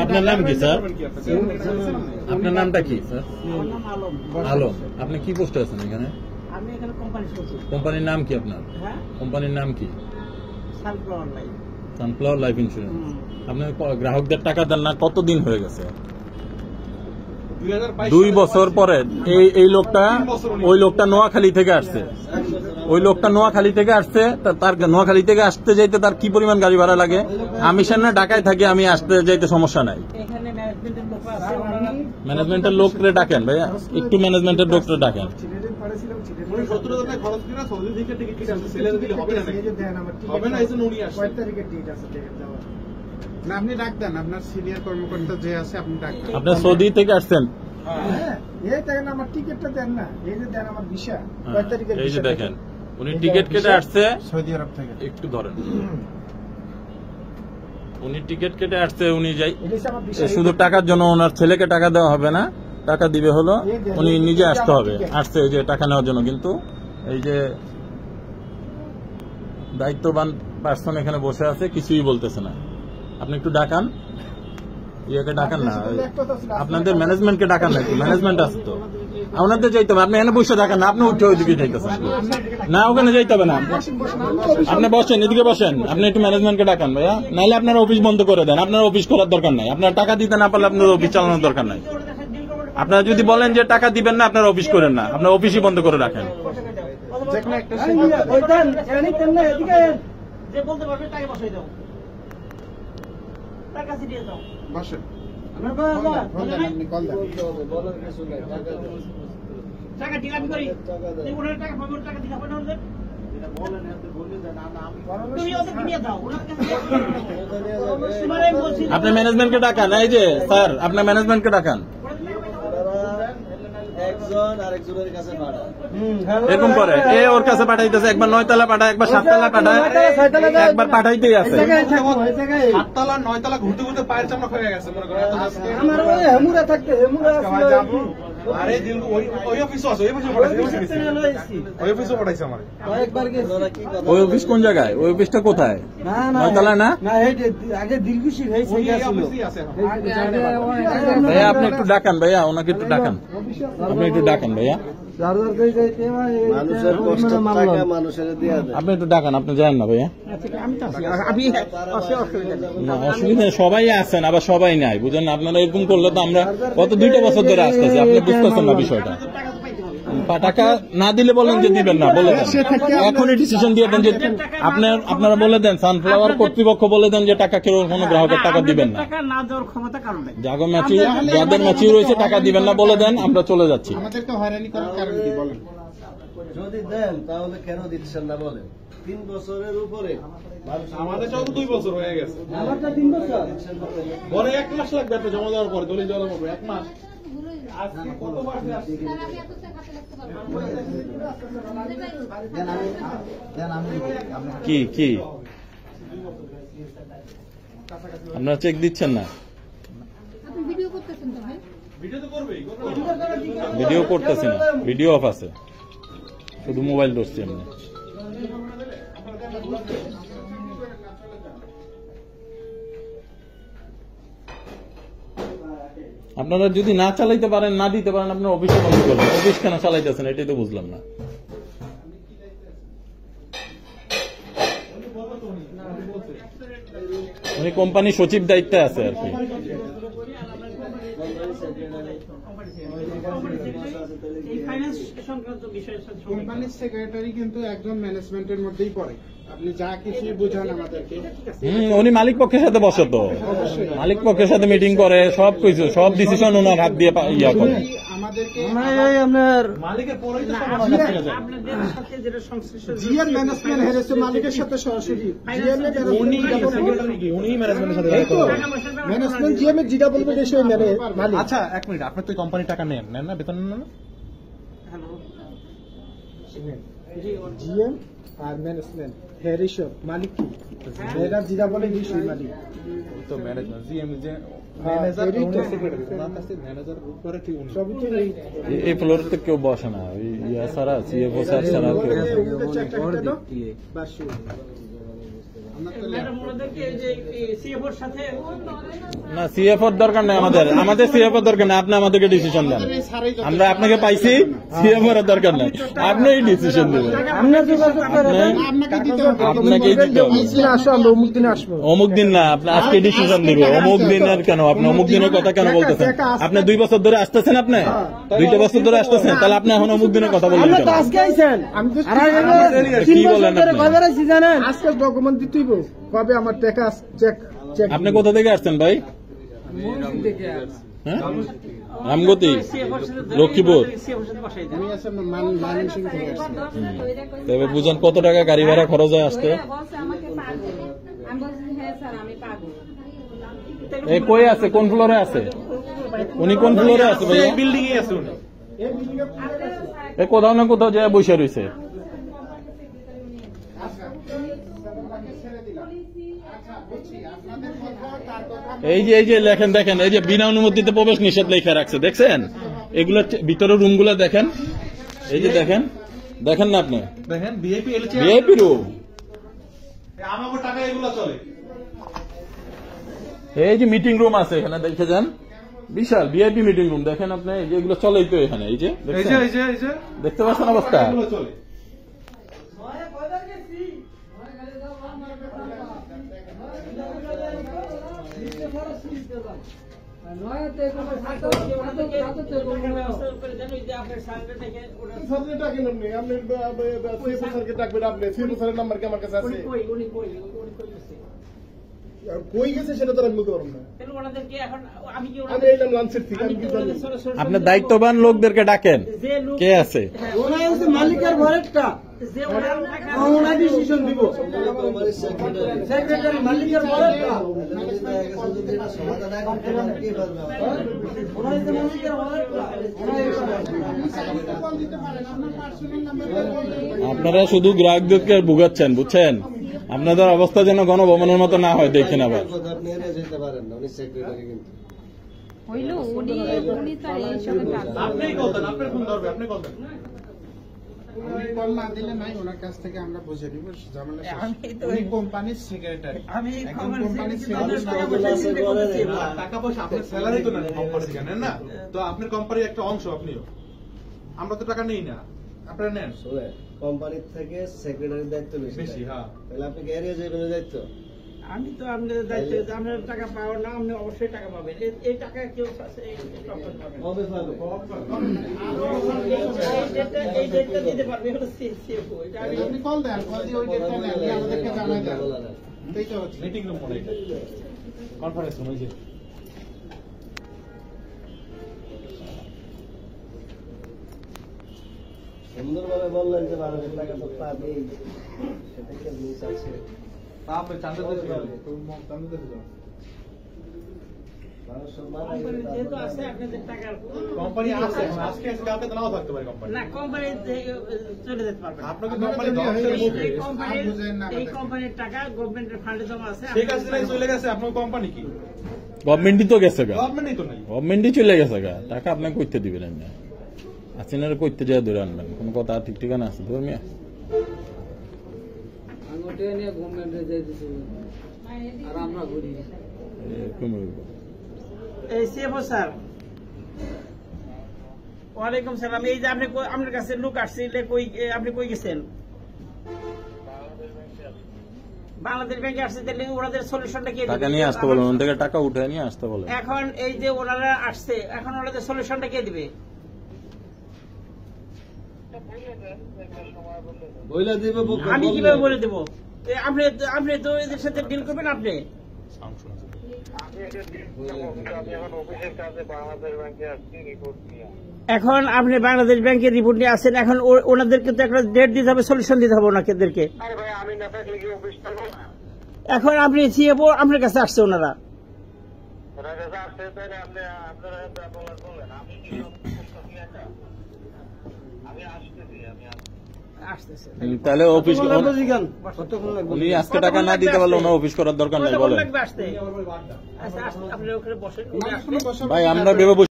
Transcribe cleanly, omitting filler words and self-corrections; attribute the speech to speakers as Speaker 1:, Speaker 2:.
Speaker 1: আপনার নাম কি স্যার? আপনার নামটা কি স্যার? আলম। আপনি কি পোস্টে আছেন এখানে?
Speaker 2: আমি এখানে কোম্পানি করছি।
Speaker 1: কোম্পানির নাম কি আপনার?
Speaker 2: হ্যাঁ,
Speaker 1: কোম্পানির নাম কি?
Speaker 2: Sunflower life.
Speaker 1: Sunflower life insurance. আপনি গ্রাহকদের টাকা দেন না, কতদিন হয়ে গেছে? 2 বছর পরে এই লোকটা, ওই লোকটা নোয়াখালী থেকে আসছে। ওই লোকটা নোয়াখালী থেকে আসছে, তার নোয়াখালী থেকে আসতে যাইতে তার কি পরিমাণ গাড়ি ভাড়া লাগে? আমি সামনে ঢাকায় থাকি, আমি আসতে যাইতে সমস্যা নাই।
Speaker 2: এখানে ম্যানেজমেন্টের লোক আছে,
Speaker 1: ম্যানেজমেন্টের লোকরে ডাকেন ভাইয়া, একটু ম্যানেজমেন্টের লোকরে ডাকেন।
Speaker 3: না, আপনি ডাক দেন, আপনার সিনিয়র কর্মকর্তা যে আছে আপনি ডাক দেন।
Speaker 1: আপনি সৌদি থেকে আসছেন?
Speaker 3: এই দেখেন আমার টিকিটটা দেন না, এই যে দেন আমার ভিসা কয় তারিখে?
Speaker 1: এই যে দেখেন, উনি টিকিট কেটে আসছে
Speaker 3: সৌদি আরব থেকে।
Speaker 1: একটু ধরেন, উনি টিকিট কেটে আসছে, উনি যাই শুধু টাকার জন্য ওনার ছেলেকে টাকা দেওয়া হবে না, টাকা দিবে হলো উনি নিজে আসতে হবে। আসছে যে টাকা নেওয়ার জন্য, কিন্তু এই যে দায়িত্ববান পার্সন এখানে বসে আছে, কিছুই বলতেছে না। আপনি একটু ডাকান, ইয়াকে ডাকান না, আপনাদের ম্যানেজমেন্টকে ডাকান না, একটু ম্যানেজমেন্ট আছে তো, আপনাদের যাইতে হবে। আপনি এখানে বসে ডাকান না, আপনি উঠে ওইদিকে যাইতেছেন না, ওখানে যাইতে হবে না। আপনি বসেন, এদিকে বসেন, আপনি একটু ম্যানেজমেন্টকে ডাকান ভাইয়া, নাহলে আপনার অফিস বন্ধ করে দেন। আপনার অফিস করার দরকার নাই, আপনার টাকা দিতে না পারলে আপনার অফিস চালানোর দরকার নাই। আপনারা যদি বলেন যে টাকা দিবেন না, আপনার অফিস করেন না, আপনার অফিসই বন্ধ করে রাখেন।
Speaker 2: টাকা ঠিক আমি করি, টাকা পাবো, টাকা দিতে হবে না।
Speaker 1: আপনি ম্যানেজমেন্টকে ডাকান, এই যে স্যার, আপনার ম্যানেজমেন্টকে ডাকান। এরকম করে ওর কাছে পাঠাইতেছে, একবার 9 তলা পাঠায়, একবার 7 তলা পাঠায়, একবার পাঠাইতেই আছে।
Speaker 3: 7 তলা 9 তলা ঘুরতে ঘুরতে পায়ের চামড়া হয়ে গেছে। আরে দিন ওই অফিসও আছে, ওই অফিসও পড়াইছে আমার।
Speaker 1: ওই অফিস কোন জায়গায়? ওই অফিসটা কোথায়? 9 তলা না?
Speaker 3: আগে দিলকুশি হয়েছে,
Speaker 1: ভাইয়া আপনি একটু ডাকান, ভাইয়া ওনাকে একটু ডাকান, আপনি একটু ডাকান ভাইয়া, আপনি একটু ডাকান, আপনি জানেন না ভাইয়া? না, অসুবিধা নেই, সবাই আছেন, আবার সবাই নাই, বুঝেন? আপনারা এরকম করলে তো আমরা গত 2টা বছর ধরে আসতেছি, আপনি বুঝতেছেন না বিষয়টা। টাকা না দিলে বলেন যে দিবেন না, বলে দেন, এখনই ডিসিশন দিয়ে দেন যে আপনারা বলে দেন, সানফ্লাওয়ার কর্তৃপক্ষ বলে দেন যে টাকা কেউ কোনো গ্রাহকের টাকা দিবেন না, যাদের ম্যাচিউর রয়েছে টাকা দিবেন না বলে দেন, আমরা চলে যাচ্ছি।
Speaker 3: আমাদেরকে হয়রানি করার কারণ কি বলেন?
Speaker 4: যদি দেন তাহলে কেন দিচ্ছেন না বলেন? 3 বছরের উপরে
Speaker 3: আমাদের 2 বছর হয়ে গেছে।
Speaker 4: আমারটা 3 বছর
Speaker 3: পরে 1 মাস লাগবে আপনি জমা দেওয়ার পরে, দলিল জমা করবো 1 মাস। আজকে কতবার আসছে?
Speaker 1: কি কি আপনারা চেক দিচ্ছেন না?
Speaker 5: ভিডিও করতেছেন তো ভাই?
Speaker 1: ভিডিও করতেছি না, ভিডিও অফ আছে, শুধু মোবাইল ধরছি আমরা। আপনারা যদি না চালাইতে পারেন, না দিতে পারেন, আপনার অফিসে বন্ধ করবেন। অফিস কেন চালাইতেছেন এটাই তো বুঝলাম না। উনি কোম্পানির সচিব দায়িত্বে আছে আর কি।
Speaker 3: কোম্পানির সেক্রেটারি কিন্তু একজন ম্যানেজমেন্টের মধ্যেই পড়ে, আপনি যা কিছু বুঝান আমাদেরকে।
Speaker 1: উনি মালিক পক্ষের সাথে বসে তো, মালিক পক্ষের সাথে মিটিং করে, সব কিছু, সব ডিসিশন ওনার হাত দিয়ে ইয়া করে।
Speaker 3: আমাদেরকে
Speaker 4: আপনার
Speaker 3: মালিকের পরেই তো জিএম ম্যানেজমেন্ট হেরেছে মালিকের সাথে সরাসরি। উনি ম্যানেজমেন্টের সাথে ম্যানেজমেন্ট জিএম এর যেটা বলবে দেশে মালিক। আচ্ছা 1 মিনিট, আপনার তো কোম্পানি টাকা নেন না, বেতন নেন না? জিএম আর ম্যানেজমেন্ট হেরিশো মালিক কি? এরা যেটা বলে সেই মালিক তো ম্যানেজমেন্ট জিএম যে ম্যানেজার সেক্রেটারি ওনার কাছে ম্যানেজার উপরে কি উনি সবই তো
Speaker 1: এই ফ্লোরে তো কেউ বসে না, ইয়া সারা সিএফও স্যার সারা কেউ।
Speaker 2: ম্যাডাম ওনাদেরকে এই যে সিএফওর সাথে
Speaker 1: না সিএফওর দরকার নাই, আমাদের সিএফওর দরকার নাই, আপনি আমাদেরকে ডিসিশন দেন। আমরা আপনাকে পাইছি, সিএফওর দরকার নাই, আপনিই ডিসিশন দেবেন। আপনাকেই দিতে হবে। অমুক দিন না, আপনি আজকে ডিসিশন দিবে। অমুক দিনের কেন আপনি অমুক দিনের কথা কেন বলতেছেন? আপনি 2 বছর ধরে আসতেছেন, আপনি 2 বছর ধরে আসতেছেন, তাহলে আপনি এখন অমুক দিনের কথা বলবেন কেন? কি বলেন
Speaker 3: আজকে ডকুমেন্ট দিতেই কবে আমার টাকা চেক চেক।
Speaker 1: আপনি কোথা থেকে আসছেন ভাই? হ্যাঁ? রামগতি, লক্ষ্মীপুর। তবে বুঝেন কত টাকা গাড়ি ভাড়া খরচ হয় আসতে? এই কই আছে, কোন ফ্লোরে আছে উনি? কোন ফ্লোরে আছে ভাই?
Speaker 2: বিল্ডিং এ আছে উনি।
Speaker 1: এই কোথাও না কোথাও যায় বসে রয়েছে। এই যে লেখেন, দেখেন, এই যে বিনা অনুমতিতে প্রবেশ নিষেধ লেখা রাখছে, দেখছেন? এগুলো ভিতরের রুম গুলো দেখেন, এই যে দেখেন না আপনি,
Speaker 3: দেখেন
Speaker 1: ভিআইপি রুম।
Speaker 3: আমার টাকা এগুলো চলে।
Speaker 1: এই যে মিটিং রুম আছে এখানে, দেখে যান, বিশাল ভিআইপি মিটিং রুম দেখেন আপনি। এই যে এগুলো চলেই তো এখানে, এই যে দেখতে পাচ্ছেন অবস্থা।
Speaker 3: কই গেছে সেটা তো আমি বলতে পারবো না।
Speaker 2: ওনাদেরকে এখন আমি কি
Speaker 3: আমি এলাম লাঞ্চের থেকে, আমি কি জানি?
Speaker 1: আপনি দায়িত্ববান লোকদেরকে ডাকেন,
Speaker 2: যে লোক
Speaker 1: কে আছে?
Speaker 3: ওনাই হচ্ছে মালিকের ঘরেরটা,
Speaker 2: যে ওনার টাকা
Speaker 3: ওনাই ডিসিশন দিব।
Speaker 4: কোম্পানির
Speaker 3: সেক্রেটারি মালিকের ঘরেরটা,
Speaker 4: সমাধান এখন তোমার কি পারবে?
Speaker 3: ওনাই হচ্ছে মালিকের ঘরেরটা।
Speaker 1: আপনারা শুধু গ্রাহকদেরকে ভুগাচ্ছেন, বুঝছেন? আপনাদের অবস্থা যেন গণভবনের মতো না হয়, দেখেন আবার।
Speaker 4: আপনি এড়িয়ে যেতে পারেন না, উনি সেক্রেটারি কিন্তু।
Speaker 5: হইল উনি তো আর এইসবে কাজ করে না।
Speaker 3: আপনি কল দেন, আপনার ফোন ধরবে, আপনি কল দেন।
Speaker 6: কল না দিলে নাই, ওনার কাছ থেকে আমরা বুঝে নিব ঝামেলা শেষ। উনি কোম্পানির সেক্রেটারি,
Speaker 2: আমি
Speaker 6: একজন কোম্পানির
Speaker 3: টাকা পয়সা আপনার স্যালারি তো নেন কোম্পানি থেকে, নেন না? তো আপনার কোম্পানির একটা অংশ আপনিও। আমরা তো টাকা নেই না, আপনারা নেন।
Speaker 4: শুনে কোম্পানির থেকে সেক্রেটারির দায়িত্ব বেশি।
Speaker 3: হ্যাঁ।
Speaker 4: তাহলে আপনি কি এড়িয়ে যাবেন দায়িত্ব?
Speaker 2: আমি তো আপনাদের দায়িত্ব, আপনার টাকা পাওয়ার না, আপনি অবশ্যই টাকা পাবেন। এই টাকা কেউ এই কোম্পানি পাবে না।
Speaker 4: কবে পাবে?
Speaker 2: এই ডেটটা দিতে পারবে, এটা সিএফও। এটা আমি
Speaker 6: আপনি কল দেন, কল দিয়ে ওই ডেটটা নেন, আমাদেরকে জানাই দেন। এইটা হচ্ছে
Speaker 3: মিটিং রুম মনে হয়, কনফারেন্স রুম। হয়েছে
Speaker 4: সুন্দরভাবে বললেন যে 12,000 টাকা তো পাবেই, সেটা কি মিস আছে?
Speaker 3: আপনি চান্দা দিতে পারবেন, চান্দা দিতে পারবেন।
Speaker 2: যেহেতু আছে আপনাদের টাকার
Speaker 3: কোম্পানি আছে, আজকে আছে, কালকে তো নাও থাকতে পারে কোম্পানি।
Speaker 2: না, কোম্পানি চলে যেতে পারবে না।
Speaker 3: আপনাকে কোম্পানি ধ্বংসের মুখে।
Speaker 2: এই কোম্পানির টাকা গভর্নমেন্টের ফান্ডে জমা আছে।
Speaker 3: শেখ হাসিনা চলে গেছে, আপনার কোম্পানি কি?
Speaker 1: গভর্নমেন্টই তো গেছে গা,
Speaker 3: গভর্নমেন্টই তো নাই।
Speaker 1: গভর্নমেন্টই চলে গেছে গা, টাকা আপনাকে কইতে দিবেন এমনি? আসিনারে কইতে যায় ধরে আনবেন, কোন কথা ঠিক ঠিকানা আছে ধর্মিয়া?
Speaker 7: আর আমরা ঘুরি।
Speaker 2: এই সিএফও স্যার, ওয়ালাইকুম সালাম। এই যে আপনি আপনার কাছে লোক আসছে, আপনি কই গেছেন? বাংলাদেশ ব্যাংকে আসছে, তাহলে ওনাদের সলিউশনটা কি?
Speaker 1: টাকা নিয়ে আসতে বলেন, ওখান থেকে টাকা উঠে নিয়ে আসতে বলেন।
Speaker 2: এখন এই যে ওনারা আসছে, এখন ওনাদের সলিউশনটা কে দিবে?
Speaker 4: বইলা দিবে
Speaker 2: আমি কিভাবে বলে দেবো? আপনি তো এদের সাথে ডিল করবেন। আপনি এখন আপনি বাংলাদেশ ব্যাংকের রিপোর্ট নিয়ে আসছেন, এখন ওনাদেরকে তো একটা ডেট দিতে হবে, সলিউশন দিতে হবে ওনাদেরকে। এখন আপনি সিএফও আপনার কাছে আসছে, ওনারা আসতেছে।
Speaker 1: তাহলে অফিস উনি আজকে টাকা না দিতে পারলে ওনার অফিস করার দরকার নাই, বলেন
Speaker 2: আসতে। আচ্ছা, আপনি ওখানে বসেন।
Speaker 1: ভাই, আমরা ভেবে